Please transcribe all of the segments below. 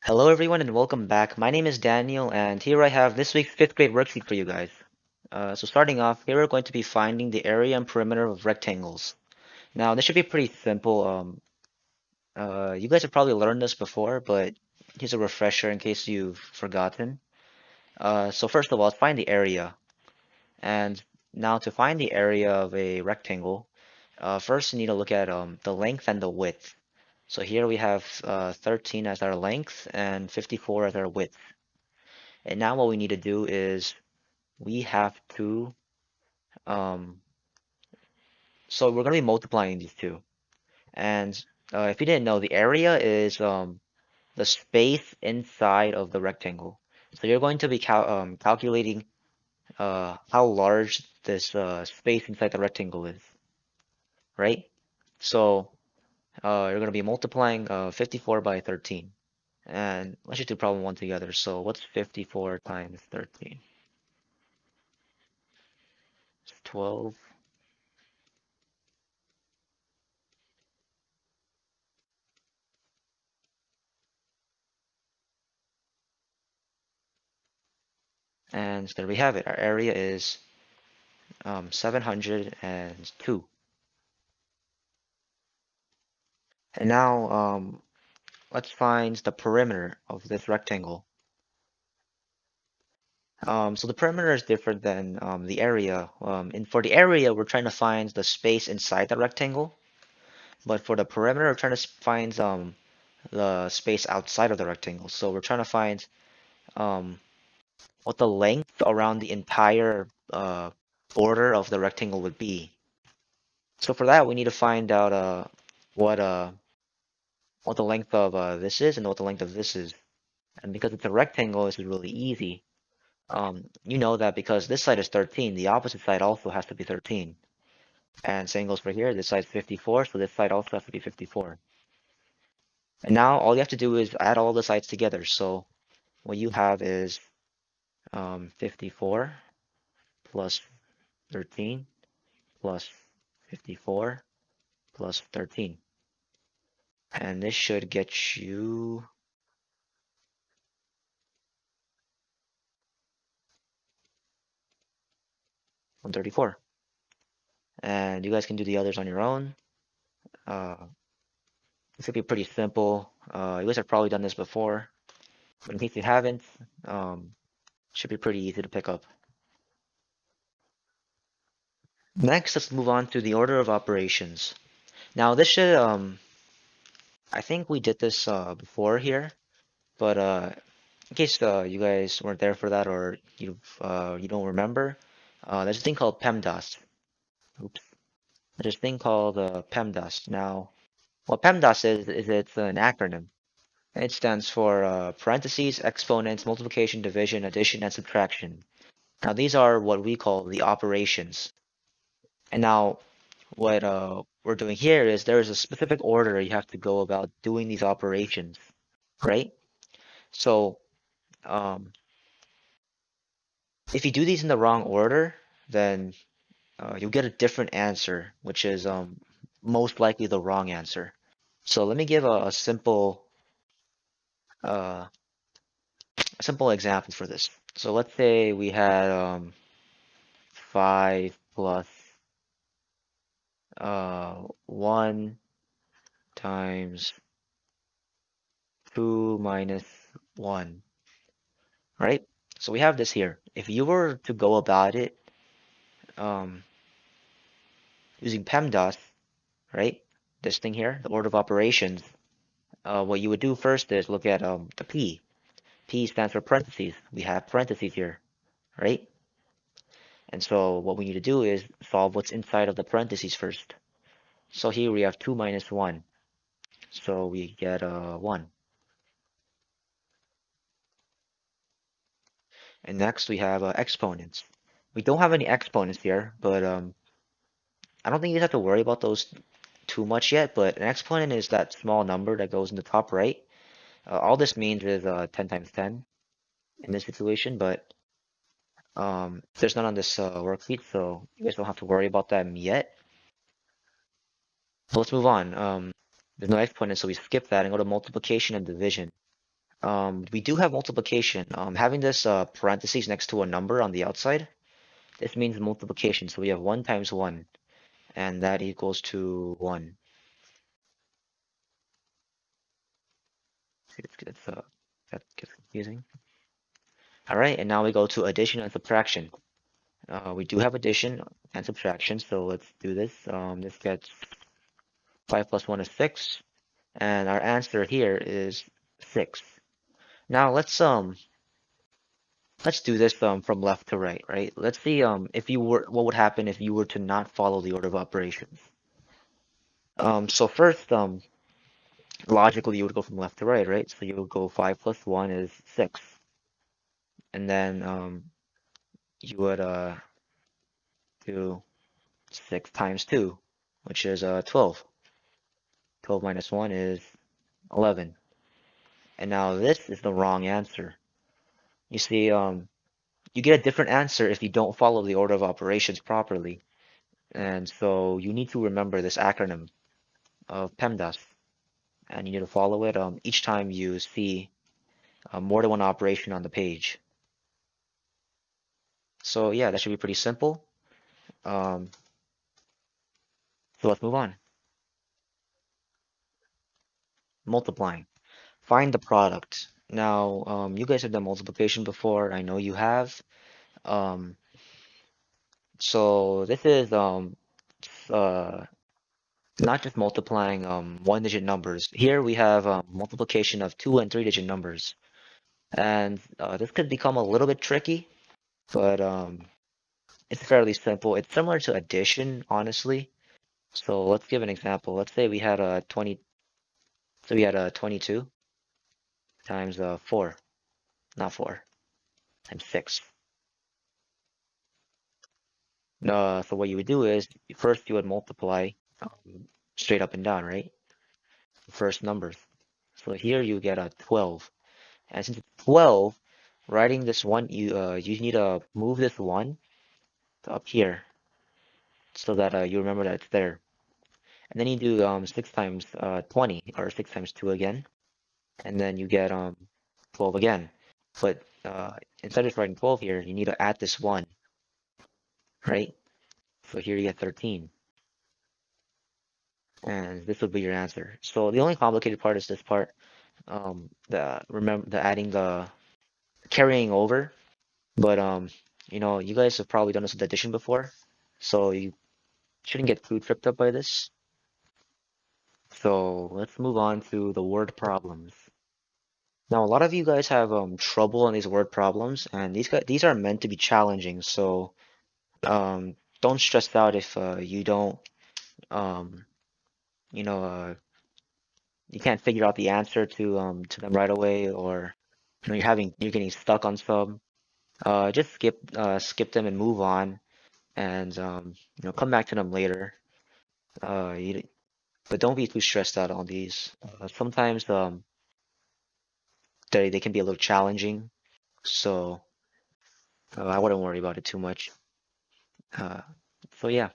Hello, everyone, and welcome back. My name is Daniel, and here I have this week's fifth grade worksheet for you guys. So, starting off, here we're going to be finding the area and perimeter of rectangles. Now, this should be pretty simple. You guys have probably learned this before, but here's a refresher in case you've forgotten. So, first of all, let's find the area. And now, to find the area of a rectangle, first you need to look at the length and the width. So, here we have 13 as our length and 54 as our width. And now what we need to do is we have to, um, so we're going to be multiplying these two. And if you didn't know, the area is the space inside of the rectangle. So you're going to be calculating how large this space inside the rectangle is, right? So you're going to be multiplying 54 by 13. And let's just do problem one together. So what's 54 times 13? It's 12. And there we have it. Our area is 702. And now let's find the perimeter of this rectangle. So the perimeter is different than the area. And for the area, we're trying to find the space inside the rectangle. But for the perimeter, we're trying to find the space outside of the rectangle. So we're trying to find um, what the length around the entire border of the rectangle would be. So for that, we need to find out what uh, what the length of this is and what the length of this is. And because it's a rectangle, this is really easy. You know that because this side is 13, the opposite side also has to be 13. And same goes for here. This side's 54, so this side also has to be 54. And now all you have to do is add all the sides together. So what you have is 54 plus 13 plus 54 plus 13. And this should get you 134. And you guys can do the others on your own. Uh, this could be pretty simple. You guys have probably done this before, but in case you haven't, um, should be pretty easy to pick up. Next, let's move on to the order of operations. Now, this should, I think we did this before here, but in case you guys weren't there for that or you don't remember, there's a thing called PEMDAS. Oops. There's a thing called PEMDAS. Now, what PEMDAS is it's an acronym. It stands for parentheses, exponents, multiplication, division, addition, and subtraction. Now, these are what we call the operations. And now, what we're doing here is there is a specific order you have to go about doing these operations, right? So, um, if you do these in the wrong order, then you'll get a different answer, which is most likely the wrong answer. So let me give uh, a simple example for this. So let's say we had 5 plus 1 times 2 minus 1, right? So we have this here. If you were to go about it um, using PEMDAS, right? This thing here, the order of operations, what you would do first is look at the P. P stands for parentheses. We have parentheses here, right? And so what we need to do is solve what's inside of the parentheses first. So here we have 2 minus 1. So we get 1. And next we have exponents. We don't have any exponents here, but I don't think you have to worry about those too much yet. But an exponent is that small number that goes in the top right. All this means is 10 times 10 in this situation, but there's none on this worksheet, so you guys don't have to worry about them yet. So let's move on. There's no exponent, so we skip that and go to multiplication and division. We do have multiplication. Having this parentheses next to a number on the outside, this means multiplication. So we have 1 times 1, and that equals to 1. That gets confusing. All right, and now we go to addition and subtraction. We do have addition and subtraction, so let's do this. This gets 5 plus 1 is 6, and our answer here is 6. Now let's do this from left to right, right? Let's see if you were what would happen if you were to not follow the order of operations. So first logically you would go from left to right, right? So you would go 5 plus 1 is 6, and then you would do 6 times 2, which is 12. 12 minus 1 is 11. And now this is the wrong answer. You see, you get a different answer if you don't follow the order of operations properly. And so you need to remember this acronym of PEMDAS, and you need to follow it each time you see more than one operation on the page. So yeah, that should be pretty simple. Um, so let's move on. Multiplying. Find the product. Now, you guys have done multiplication before. I know you have. Um, so this is uh, not just multiplying one-digit numbers. Here we have multiplication of two and three-digit numbers. And this could become a little bit tricky, but it's fairly simple. It's similar to addition, honestly. So let's give an example. Let's say we had a 20, so we had a 22 times 4, not 4, times 6. So what you would do is first you would multiply straight up and down, right? First numbers. So here you get a 12. And since it's 12, writing this one, you need to move this one to up here so that you remember that it's there. And then you do 6 times 20, or 6 times 2 again, and then you get 12 again. But instead of writing 12 here, you need to add this 1, right? So here you get 13, and this would be your answer. So the only complicated part is this part, the adding the carrying over. But you guys have probably done this with addition before, so you shouldn't get too tripped up by this. So let's move on to the word problems. Now, a lot of you guys have trouble on these word problems, and these are meant to be challenging. So don't stress out if you don't, um, you know, you can't figure out the answer to them right away, or you're getting stuck on some. Just skip them and move on, and come back to them later. Uh, you, but don't be too stressed out on these. Sometimes they can be a little challenging, so I wouldn't worry about it too much. Uh, so yeah,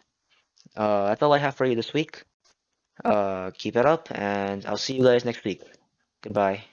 that's all I have for you this week. Keep it up, and I'll see you guys next week. Goodbye.